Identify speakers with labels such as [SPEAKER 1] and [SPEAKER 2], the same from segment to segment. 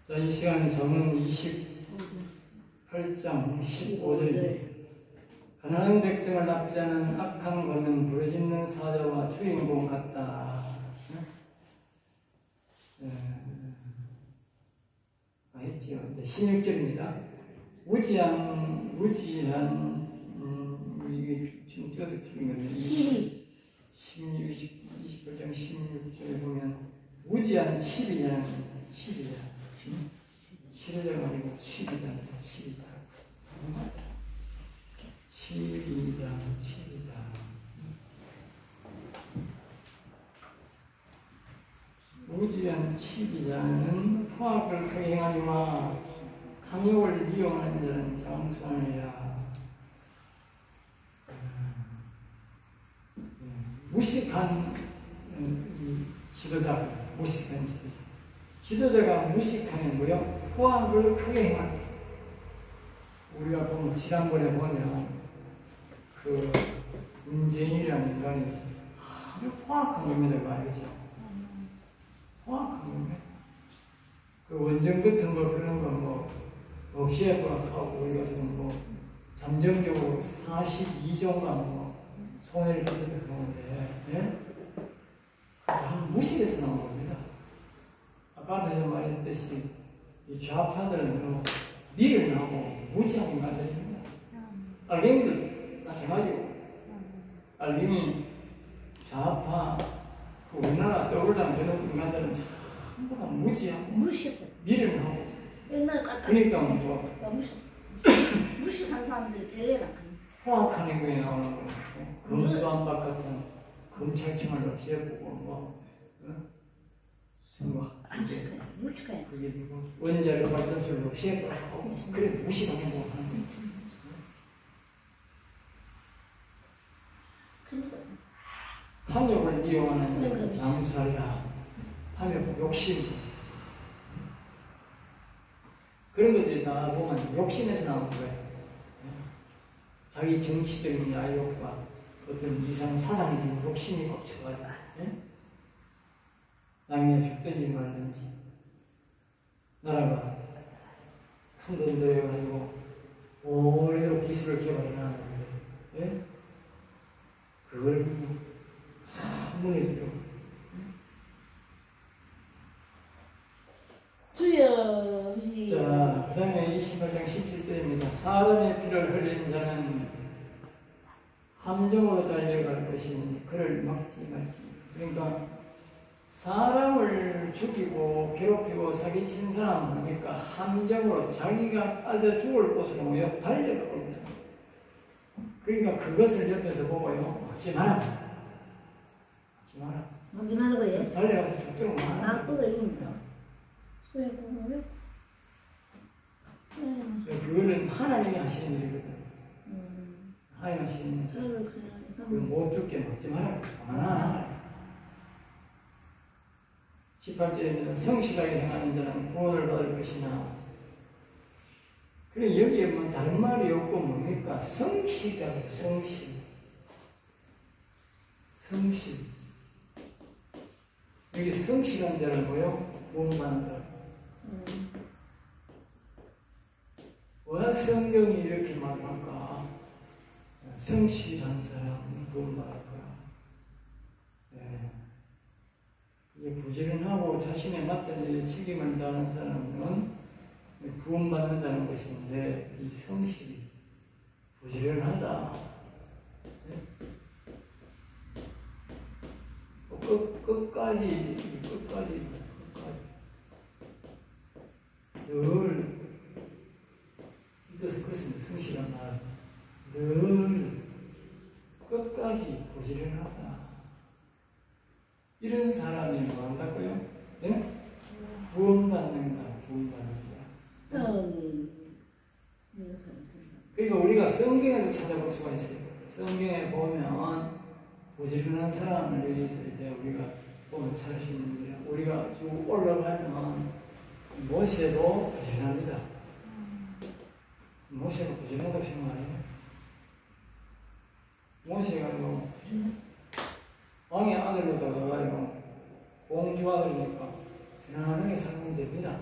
[SPEAKER 1] 자, 이 시간 저는 28장 15절입니다. 가난한 백성을 납치하는 악한 권은 부르짖는 사자와 주인공 같다. 했지요. 16절입니다. 무지한, 이게 지금 띄어서 틀린 건데, 28장 16절에 보면, 무지한 12장, 12장 아니고 12장. 12장. 무지한 12장은 포악을 크게 행하니마 탐욕을 이용하는 자는 장수하느니라. 무식한 지도자, 지도자가 무식하면 뭐요? 포악을 크게 행한다. 우리가 보면 지난번에 보면 그 문재인이라는 인간이 아주 포악한 겁니다. 알죠? 포악한 겁니다. 그 원전 같은 거 그런 거 뭐 없이 해보라고 우리가 지금 뭐 잠정적으로 42조가 뭐 손해를 끼쳐서 그러는데, 예? 다 무식해서 나온 겁니다. 아까 앞에서 말했듯이 이 좌파들은 미를 하고 무지한 인간들입니다. 알갱이들 마찬가지고, 알갱이, 좌파, 그 우리나라 떠올라는 저런 인간들은 전부 다 무지하고 미를 하고. 그러니까 뭐
[SPEAKER 2] 무식한 사람들이 대회라.
[SPEAKER 1] 포악한 행동이 나오는 거예요. 검수한박 같은 검찰청을 없애보고 뭐 그게 누구 원자력 발전소를 없애보고 그래 무식한 행동을 하는 거예요. 탐욕을 이용하는 장수하리라. 탐욕, 욕심. 그런 것들이 다 보면 욕심에서 나오는 거예요. 자기 정치적인 야욕과 어떤 이상 사상적인 욕심이 꺾여가지고, 남이 죽든지 말든지, 나라가 큰 돈 들여가지고 오래도록 기술을 개발해 놨는데, 그걸 무너지도록. 자, 그 다음에 28장 17절입니다. 사람의 피를 흘린 자는 함정으로 달려갈 것이니 그를 막지 말지. 그러니까 사람을 죽이고 괴롭히고 사기친 사람은 그러니까 함정으로 자기가 빠져 죽을 곳으로 모여 달려가고 있다. 그러니까 그것을 옆에서 보고요. 하지 마라.
[SPEAKER 2] 하지 말고요.
[SPEAKER 1] 달려가서 죽도록 마라. 그거는 하나님이 하시는 일이거든. 하나님 하시는 일. 못 죽게 막지 마라. 가만하. 18절에는 성실하게 행하는 자는 구원을 받을 것이나. 그래 여기에 뭐 다른 말이 없고 뭡니까? 성실이라고. 성실. 여기 성실한 자는 뭐요? 구원받는다. 왜 성경이 이렇게 말할까? 성실한 사람은 구원받을 거야. 이게 부지런하고 자신의 맡은 일에 책임을 다하는 사람은 구원받는다는 것인데, 이 성실이 부지런하다. 끝까지 늘 뜻은 그렇습니다. 성실한 말. 늘 끝까지 부지런하다. 이런 사람이 뭐 한다고요? 네? 구원받는다. 그러니까 우리가 성경에서 찾아볼 수가 있어요. 성경에 보면 부지런한 사람을 위해서 이제 우리가 보면 찾을 수 있는 거예요. 우리가 쭉 올라가면 모세도 부지런합니다. 모세가 부지런하다고 생각해요. 모세가 왕의 아들로다가 공주 아들이니까 편안하게 살면 됩니다.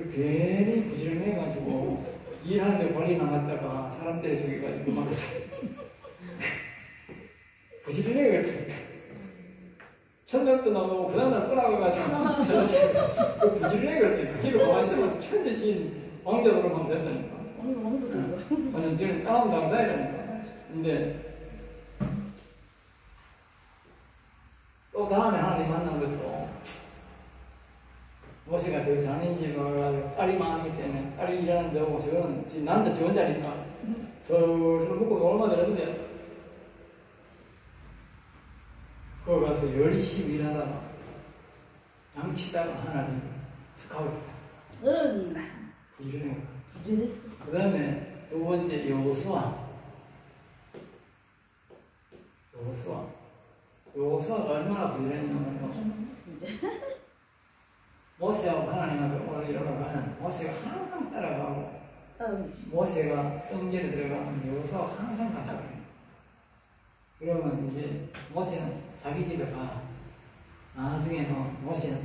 [SPEAKER 1] 괜히 부지런해가지고 일하는데 관리 나갔다가 사람들이 저기가 도망갔어요. 부지런해가지고 첫날도 나오고 그 다음날 또 나가가지고 부지런해가지고 집에 가만 있으면 천재 지인 왕자로 하면 된다니까. 완전 저는 따라온 당사이라니까. 근데 또 다음에 하나님 만난 것도 모세가 저 장인집에 와가지고 딸이 많기 때문에 딸이 일하는데 오고 저거는 지금 남자 저 혼자니까 서울 먹고 놀만 되는데 거기 가서 열심히 일하다가 양치다가 하나님 스카우트다. 부지런해. 그 다음에 두 번째 요수아. 요수아가 얼마나 부지런했냐면 모세하고 하나님하고 오늘 일어나가면 모세가 항상 따라가고 모세가 성전에 들어가면 요수아가 항상 가져가요. 그러면 이제 모세는 자기 집에 가. 나중에는 모세는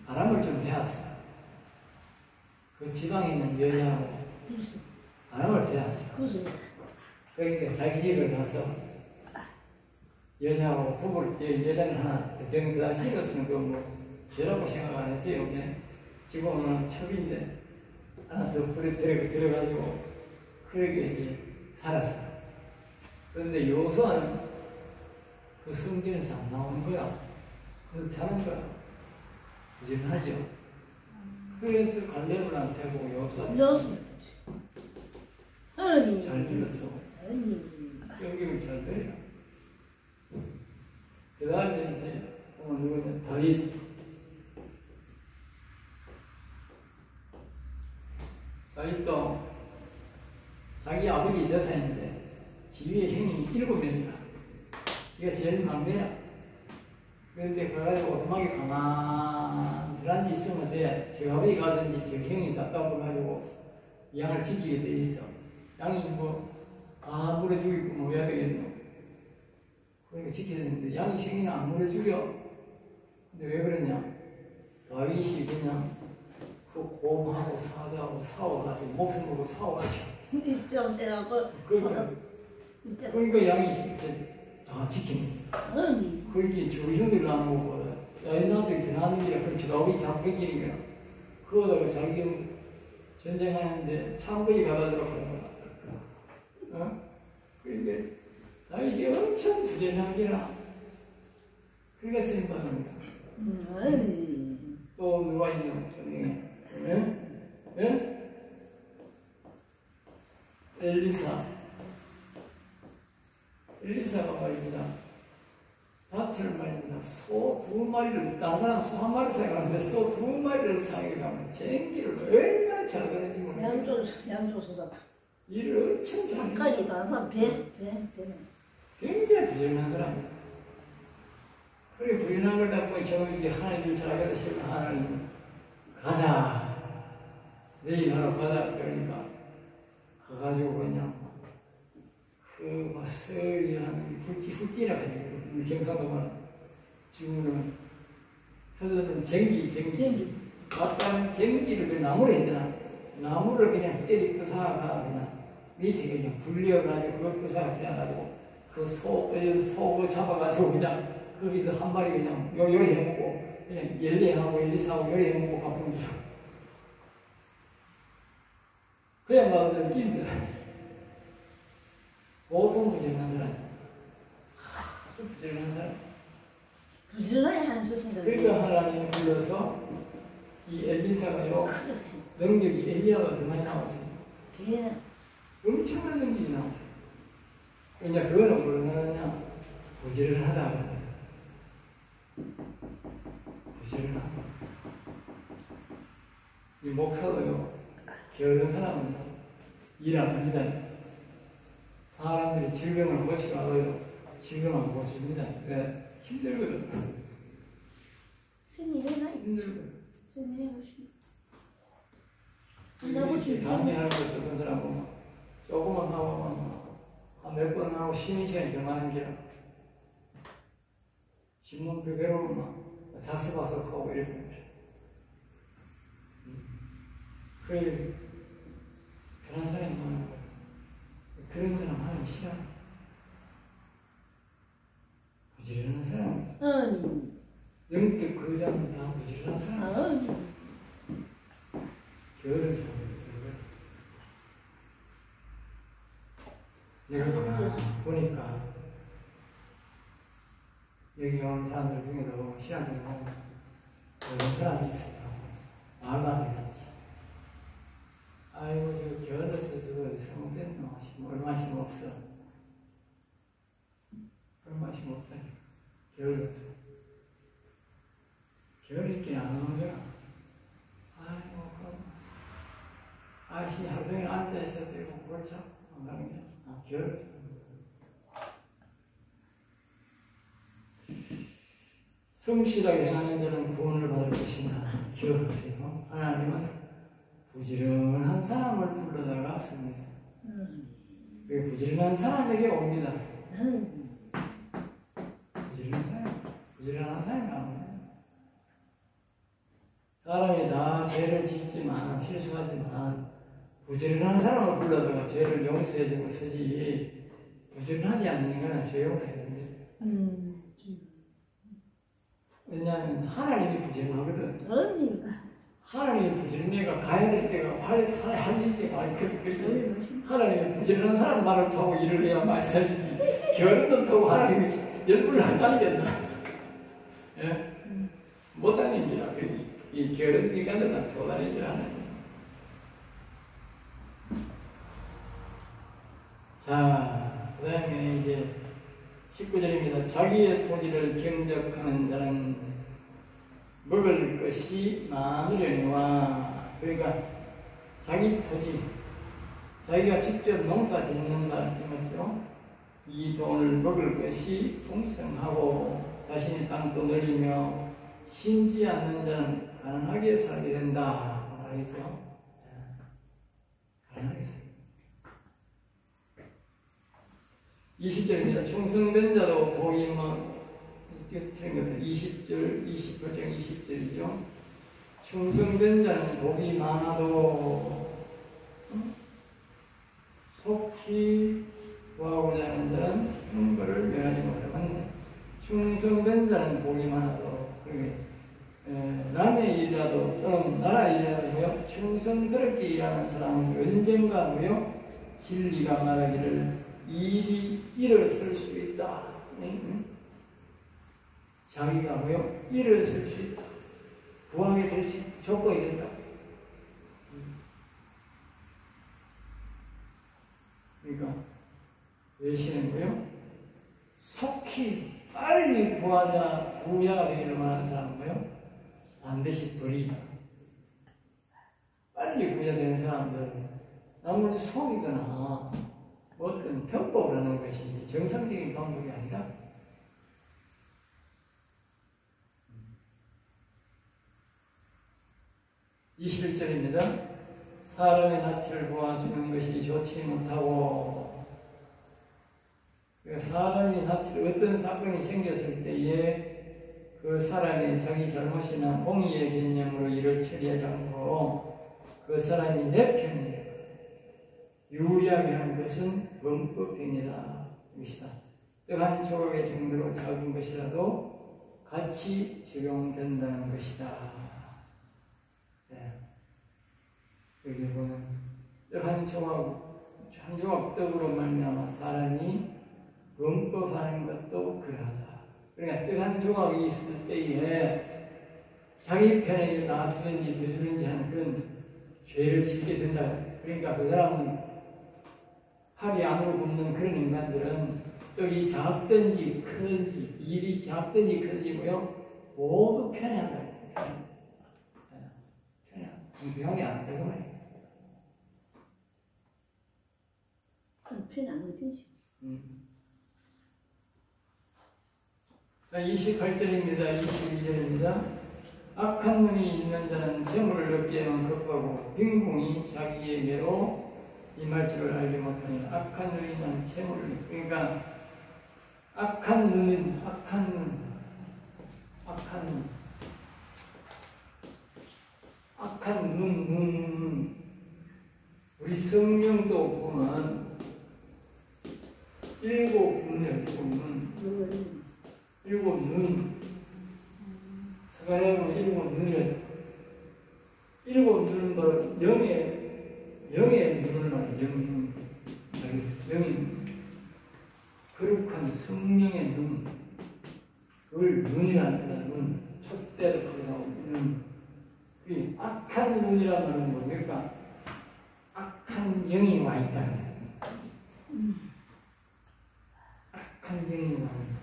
[SPEAKER 1] 바람을 좀 배웠어. 그 지방에 있는 여자하고 바람을 배웠어. 그러니까 자기 집에 가서 여자하고 부부를 여자를 하나 그 당시로서는 그뭐 죄라고 생각 안 했어요. 그냥 지금은 첩인데 하나 더 들어가지고 그렇게 이제 살았어. 그런데 요소는 그 성경에서 안 나오는 거야. 그래서 자는 거야. 부지런하죠. 그래서 갈렙을 안 태고 요소 잘 들었어. 성경을 잘 들어요. 그 다음에 이제 누구냐 다윗. 다윗도 자기 아버지 재산인데 지위의 형이 7명이다. 지가 제일 막내야. 그런데 그래가지고 오두막에 가만히 앉아 있으면 돼. 저 아버지 가든지 저 형이 답답해가지고 양을 지키게 돼 있어. 양이 뭐 물에 죽이고 뭐 해야 되겠노. 그러니까 지켜야 되는데 양이 생이나 안 물에 죽여. 근데 왜 그러냐? 다윗이 그냥 그 곰하고 사자하고 싸워가지고 목숨 걸고 싸워가지고
[SPEAKER 2] 입장 세라고
[SPEAKER 1] 그러니까 양이 다 지킵니다. 그게 조형들 나는 거보다 옛날에 대나무이라 그렇지 나오기 잡혀기니까 그러다가 자기 전쟁하는데 참거기 가다주러 가는 거야. 그러니까 다윗이 엄청 부지런한 게라 그러니까 쓰임받는 거야. 또 누가 있냐 성경에 엘리사가 말입니다. 밭을 말입니다. 소 2마리를 다른 사람 소 1마리 사용하는데 소 2마리를 사용하면 쟁기를 얼마나 잘하는지 모르겠어요.
[SPEAKER 2] 양조 소사
[SPEAKER 1] 일을 엄청 잘해요.
[SPEAKER 2] 까지 다른 사람 배는
[SPEAKER 1] 굉장히 부지런한 사람이에요. 그래 부지런한 걸 다 보니 저는 이제 하나님을 잘하게 되시면 하나님 가자 내일 하러 가자 그러니까 가가지고 그냥 그막 서리한 훌찌훌찌라 가지고 우리 경상도 말 지금은 표준은 쟁기 아까는 쟁기를 그 나무로 했잖아. 나무를 그냥 때리 부사가 그냥 밑에 그냥 불려가지고 그걸 부사가 되어가지고 그 소를 잡아가지고 그냥 거기서 한 마리 그냥 요리 해먹고 그냥 열리하고 열리사하고 요리 해먹고 가보는 줄 그냥 가도 느낍니다. 보통 부지런한 사람 아주 부지런한 사람
[SPEAKER 2] 부지런히 하는 스승들
[SPEAKER 1] 그러니까 하나님이 불러서 이 엘리사가요 능력이 엘리야가 더 많이 나왔어요. 엄청난 능력이 나왔어요. 그러니까 그거는 뭐냐면 부지런하다. 부지런하다. 이 목사도요 게으른 사람은 일 안 합니다. 사람들이 질병을 고치러 와도 질병 안 고칩니다. 왜? 힘들거든.
[SPEAKER 2] 스님이나
[SPEAKER 1] 힘들거든.
[SPEAKER 2] 스님 해보시면
[SPEAKER 1] 강의하는 거 듣는 사람은 조금만 하고 한 몇 번 하고 쉬는 시간이 더 많은 게라 신문표 괴로우면 자스바스하고 이렇게 그래 그런 사람이 많은 거예요. 그런 사람 하나님 싫어요. 부지런한 사람, 영적 거장은 다 부지런한 사람. 게으른 사람이 있어요. 내가 보니까 여기 온 사람들 중에도 신앙생활 하고 그런 사람이 있어요. 말만 해야지. 아이고 저 게을러서 저거 성공됐노 싶으면 얼마씩 없어. 얼마씩 없다니. 게을러서. 게으르긴 안 오는 거야. 아이고 그럼 아저씨 하루 종일 앉아있어도 되고 뭘 자꾸 안 가는 게 게을러서. 성실하게 행하는 자는 구원을 받을 것이다. 기억하세요. 하나님은 부지런한 사람을 불러다가 씁니다. 그 부지런한 사람에게 옵니다. 부지런한 사람이 나옵니다. 사람이 다 죄를 짓지만 실수하지만 부지런한 사람을 불러다가 죄를 용서해주고 쓰지 부지런하지 않는 인간은 죄 용서해야 됩니다. 왜냐하면 하나님이 부지런하거든. 하나님이 부지런해가 가야 될 때가 할 때가 많이 그렇게 하나님이 부지런한 사람 말을 타고 일을 해야 말살이지 게으른 놈 타고 하나님이 열불을 안 다니겠나. 예? 못 다니니라. 이 게으른 인간들은 도다니지 않아요. 자, 그 다음에 이제 19절입니다. 자기의 토지를 경작하는 자는 먹을 것이 많으려니와. 그러니까 자기 토지, 자기가 직접 농사 짓는 사람이죠. 이 돈을 먹을 것이 풍성하고 자신의 땅도 늘리며 신지 않는 자는 가난하게 살게 된다. 말이죠. 가난하게 살게. 20절입니다. 충성된 자도 복이 틀린 것들 20절, 20절정 20절이죠. 충성된 자는 복이 많아도 속히 구하고자 하는 자는 형벌을 면하지 못하네. 충성된 자는 복이 많아도 남의 일이라도 또는 나라 일이라도요 충성스럽게 일하는 사람은 언젠가 진리가 말하기를 일이 일어설 수 있다. 자기가 일어설 수 있다. 구하게 될 수 있다. 조건이 된다. 그러니까 외시는 속히 빨리 부자가 되기를 원하는 사람은 반드시 불이 빨리 부자 되는 사람들은 남을 속이거나 어떤 편법을 하는 것이 정상적인 방법이 아니다. 이 21절입니다. 사람의 낯을 보아주는 것이 좋지 못하고, 사람이 낯을 어떤 사건이 생겼을 때에 그 사람이 자기 잘못이나 공의의 개념으로 일을 처리하지 않고 그 사람이 내 편이에요. 유리하게 하는 것은 범법행위다. 이것이다. 떡 한 조각의 정도로 작은 것이라도 같이 적용된다는 것이다. 네. 여기 보면 떡 한 조각 떡으로 말미암아 사람이 범법하는 것도 그러하다. 그러니까 떡 한 조각이 있을 때에 자기 편에게 놔두든지 두든지 하는 그런 죄를 짓게 된다. 그러니까 그 사람은 팔이 안으로 굽는 그런 인간들은 떡이 작든지 크든지 일이 작든지 크든지 모두 편애한다. 편애한다. 공평하게 안 한다고 말이에요.
[SPEAKER 2] 그럼 편애하면 되지.
[SPEAKER 1] 28절입니다. 22절입니다. 악한 눈이 있는 자는 재물을 얻기에만 급하고 빈궁이 자기에게로 임할 줄을 알지 못하니. 악한 눈이 있는 재물을, 그러니까 악한 눈은 악한 눈 우리 성령도 보면 일곱 눈, 사가랴 보면 일곱 눈은 바로 영의 눈을 말해요. 영의 눈. 거룩한 성령의 눈. 그걸 눈이라는 눈. 촛대를 크게 나오는 눈. 악한 눈이라는 말은 뭡니까? 악한 영이 와 있다. 악한 영이 와 있다.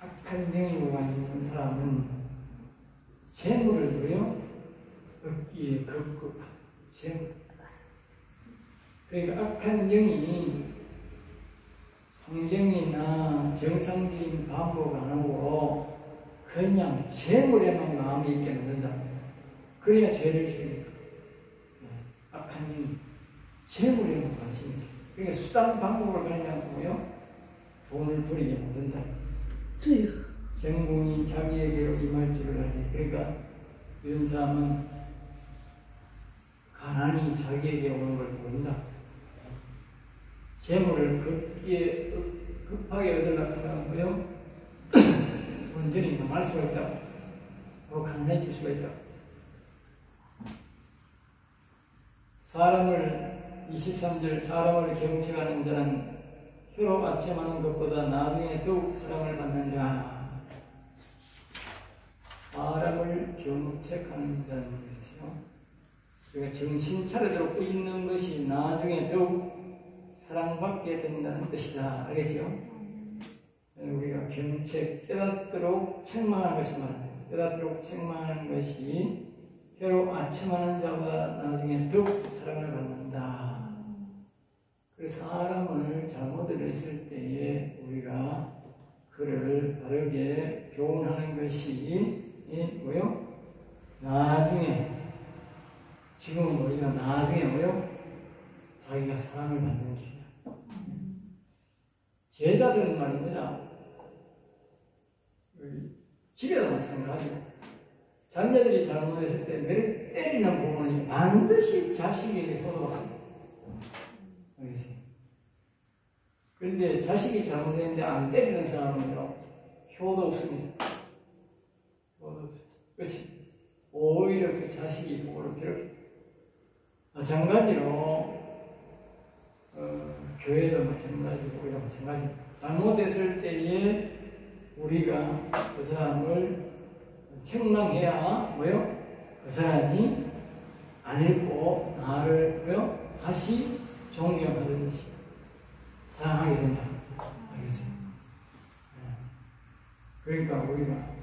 [SPEAKER 1] 악한 영이 와 있는 사람은 재물을 누려 얻기에 급급하다. 재물. 그러니까 악한 영이 성경이나 정상적인 반복 안 하고 그냥 재물에만 마음이 있게 만든다. 그래야 죄를 지으니까. 악한 영이 재물에만 관심이 있다. 그러니까 수단 방법을 가리지 않고요, 돈을 부리게 만든다. 정궁이 자기에게로 임할 줄을 알지. 그러니까 이런 사람은 가난이 자기에게 오는 걸 모른다. 재물을 급하게 얻으려고 한다고요, 온전히 망할 수가 있다. 더 강해질 수가 있다. 사람을 23절 사람을 경책하는 자는 혀로 아첨하는 것보다 나중에 더욱 사랑을 받는 자. 사람을 경책하는 자는 것이요, 그러니까 정신 차리도록 꾸짖는 것이 나중에 더욱 사랑받게 된다는 뜻이다. 알겠죠? 우리가 경책, 깨닫도록 책망하는 것을 말합니다. 깨닫도록 책망하는 것이 혀로 아첨하는 자보다 나중에 더욱 사랑을 받는다. 그래서 사람을 잘못을 했을 때에 우리가 그를 바르게 교훈하는 것이 뭐요? 나중에, 지금은 우리가 나중에 뭐요? 자기가 사랑을 받는 길이야. 제자들은 말입니다. 집에도 마찬가지고, 자녀들이 잘못했을 때 매를 때리는 부모는 반드시 자식에게 효도가 삽니다. 알겠어요? 그런데 자식이 잘못했는데 안 때리는 사람은요, 효도 없습니다. 효도 없습니다. 그렇지? 오히려 그 자식이 부모를 괴롭힙니다. 마찬가지로 교회도 마찬가지고 우리가 마찬가지로 잘못했을 때에 우리가 그 사람을 책망해야 뭐요? 그 사람이 안 읽고 나를 뭐요? 다시 존경하든지 사랑하게 된다. 알겠어요? 그러니까 우리가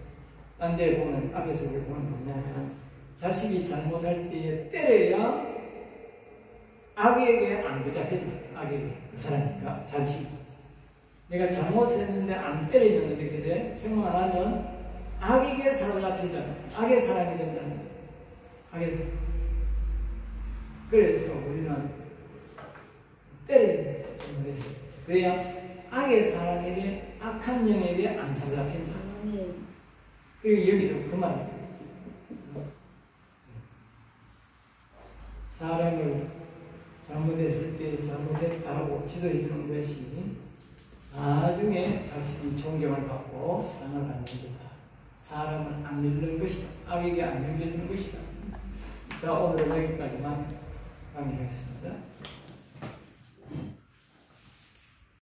[SPEAKER 1] 딴 데 보면, 앞에서 우리 보면 뭐냐면, 자식이 잘못할 때에 때려야 악에게 안 붙잡혀진다. 악에게. 그 사람이니까, 자식. 내가 잘못했는데 안 때리면 어떻게 돼? 책망 안 하면 악에게 사로잡힌다. 악의 사람이 된다. 악에서. 그래서 우리는 때려야 돼. 잘못해서. 그래야 악의 사람에게, 악한 영에게 안 사로잡힌다. 그리고 여기도 그 말이에요. 사람을 잘못했을 때 잘못했다고 지도해 주는 것이 나중에 자식이 존경을 받고 사랑을 받는 거다. 사람은 안 잃는 것이다. 악에게 안 넘겨주는 것이다. 자, 오늘은 여기까지만 강의하겠습니다.